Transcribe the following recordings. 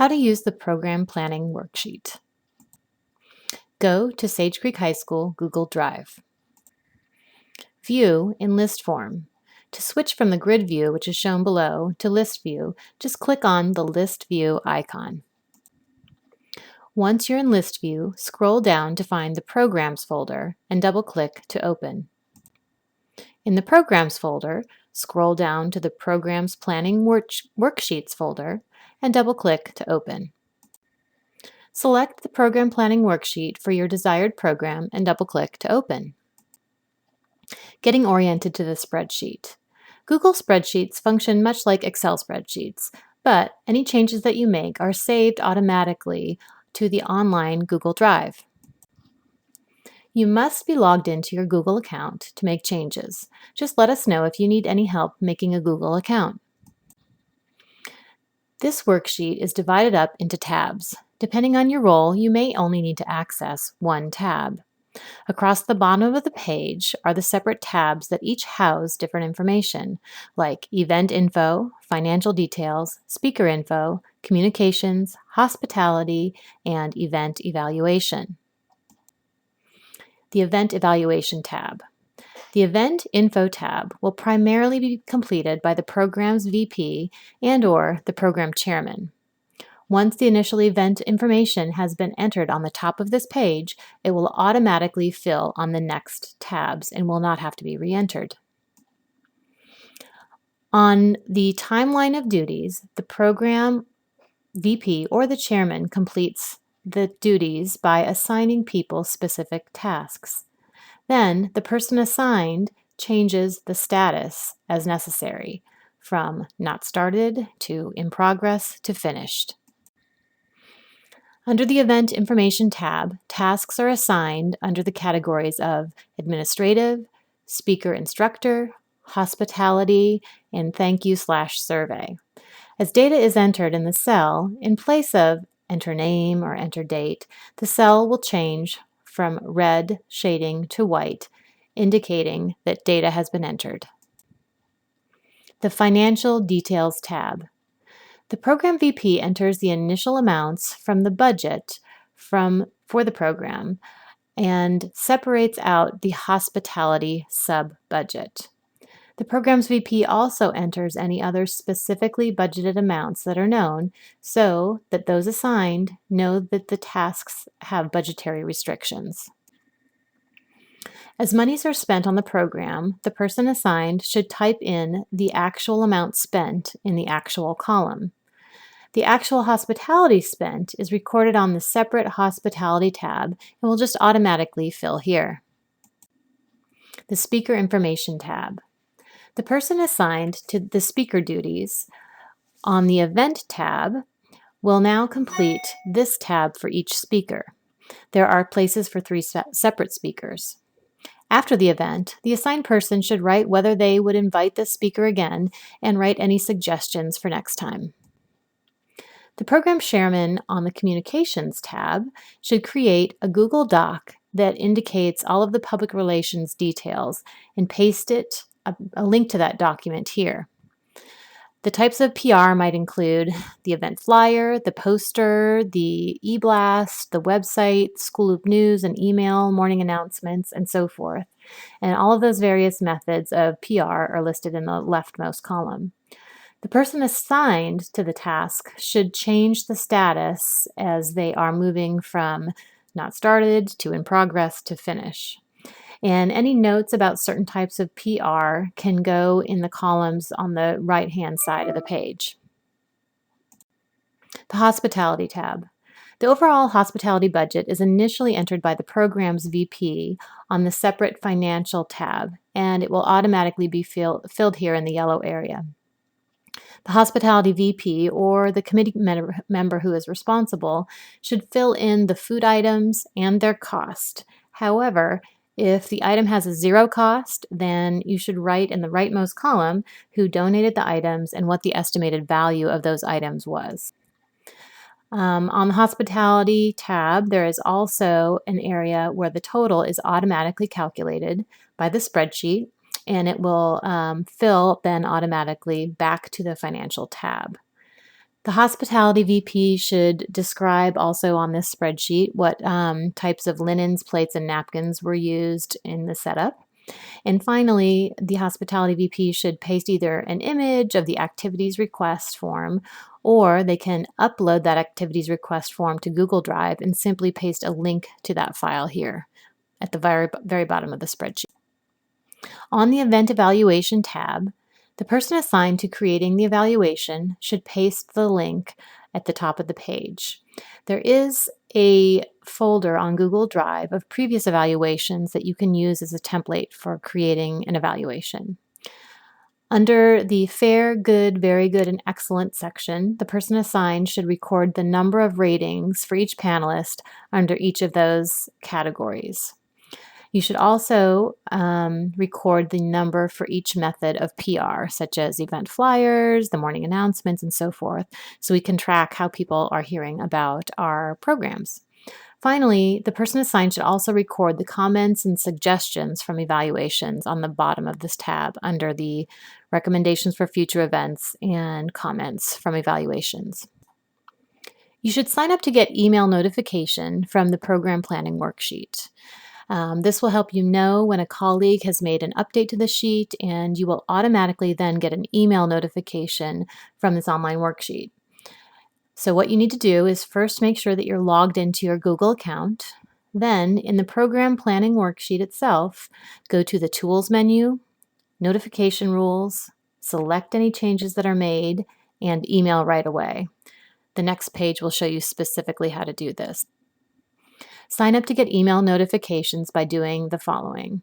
How to use the Program Planning Worksheet. Go to Sage Creek High School Google Drive. View in list form. To switch from the grid view, which is shown below, to list view, just click on the list view icon. Once you're in list view, scroll down to find the Programs folder and double-click to open. In the Programs folder, scroll down to the Programs Planning Worksheets folder and double-click to open. Select the Program Planning Worksheet for your desired program and double-click to open. Getting oriented to the spreadsheet. Google spreadsheets function much like Excel spreadsheets, but any changes that you make are saved automatically to the online Google Drive. You must be logged into your Google account to make changes. Just let us know if you need any help making a Google account. This worksheet is divided up into tabs. Depending on your role, you may only need to access one tab. Across the bottom of the page are the separate tabs that each house different information, like event info, financial details, speaker info, communications, hospitality, and event evaluation. The Event Evaluation tab. The Event Info tab will primarily be completed by the program's VP and/or the program chairman. Once the initial event information has been entered on the top of this page, it will automatically fill on the next tabs and will not have to be re-entered. On the timeline of duties, the program VP or the chairman completes the duties by assigning people specific tasks. Then the person assigned changes the status as necessary, from not started to in progress to finished. Under the Event Information tab, tasks are assigned under the categories of Administrative, Speaker Instructor, Hospitality, and Thank You/Survey. As data is entered in the cell, in place of Enter Name or Enter Date, the cell will change from red shading to white, indicating that data has been entered. The Financial Details tab. The Program VP enters the initial amounts from the budget for the program and separates out the hospitality sub-budget. The program's VP also enters any other specifically budgeted amounts that are known so that those assigned know that the tasks have budgetary restrictions. As monies are spent on the program, the person assigned should type in the actual amount spent in the actual column. The actual hospitality spent is recorded on the separate Hospitality tab and will just automatically fill here. The Speaker Information tab. The person assigned to the speaker duties on the Event tab will now complete this tab for each speaker. There are places for 3 separate speakers. After the event, the assigned person should write whether they would invite the speaker again and write any suggestions for next time. The program chairman on the Communications tab should create a Google Doc that indicates all of the public relations details and paste a link to that document here. The types of PR might include the event flyer, the poster, the e-blast, the website, school loop news and email, morning announcements, and so forth. And all of those various methods of PR are listed in the leftmost column. The person assigned to the task should change the status as they are moving from not started to in progress to finish. And any notes about certain types of PR can go in the columns on the right-hand side of the page. The Hospitality tab. The overall hospitality budget is initially entered by the program's VP on the separate Financial tab, and it will automatically be filled here in the yellow area. The Hospitality VP or the committee member who is responsible should fill in the food items and their cost. However, if the item has a 0 cost, then you should write in the rightmost column who donated the items and what the estimated value of those items was. On the Hospitality tab, there is also an area where the total is automatically calculated by the spreadsheet, and it will fill then automatically back to the Financial tab. The hospitality VP should describe also on this spreadsheet what types of linens, plates, and napkins were used in the setup. And finally, the hospitality VP should paste either an image of the activities request form, or they can upload that activities request form to Google Drive and simply paste a link to that file here at the very bottom of the spreadsheet. On the Event Evaluation tab, the person assigned to creating the evaluation should paste the link at the top of the page. There is a folder on Google Drive of previous evaluations that you can use as a template for creating an evaluation. Under the Fair, Good, Very Good, and Excellent section, the person assigned should record the number of ratings for each panelist under each of those categories. You should also record the number for each method of PR, such as event flyers, the morning announcements, and so forth, so we can track how people are hearing about our programs. Finally, the person assigned should also record the comments and suggestions from evaluations on the bottom of this tab under the recommendations for future events and comments from evaluations. You should sign up to get email notification from the Program Planning Worksheet. This will help you know when a colleague has made an update to the sheet, and you will automatically then get an email notification from this online worksheet. So what you need to do is first make sure that you're logged into your Google account. Then in the Program Planning Worksheet itself, go to the Tools menu, Notification Rules, select any changes that are made, and email right away. The next page will show you specifically how to do this. Sign up to get email notifications by doing the following.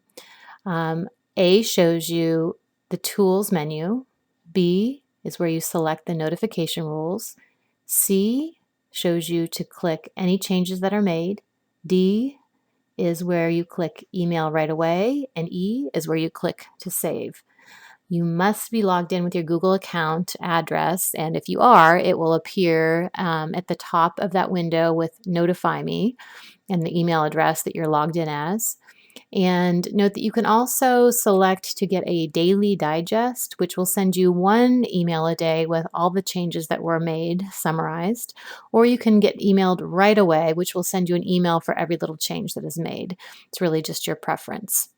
A shows you the Tools menu. B is where you select the notification rules. C shows you to click any changes that are made. D is where you click email right away. And E is where you click to save. You must be logged in with your Google account address, and if you are, it will appear at the top of that window with Notify Me and the email address that you're logged in as. And note that you can also select to get a daily digest, which will send you one email a day with all the changes that were made summarized, or you can get emailed right away, which will send you an email for every little change that is made. It's really just your preference.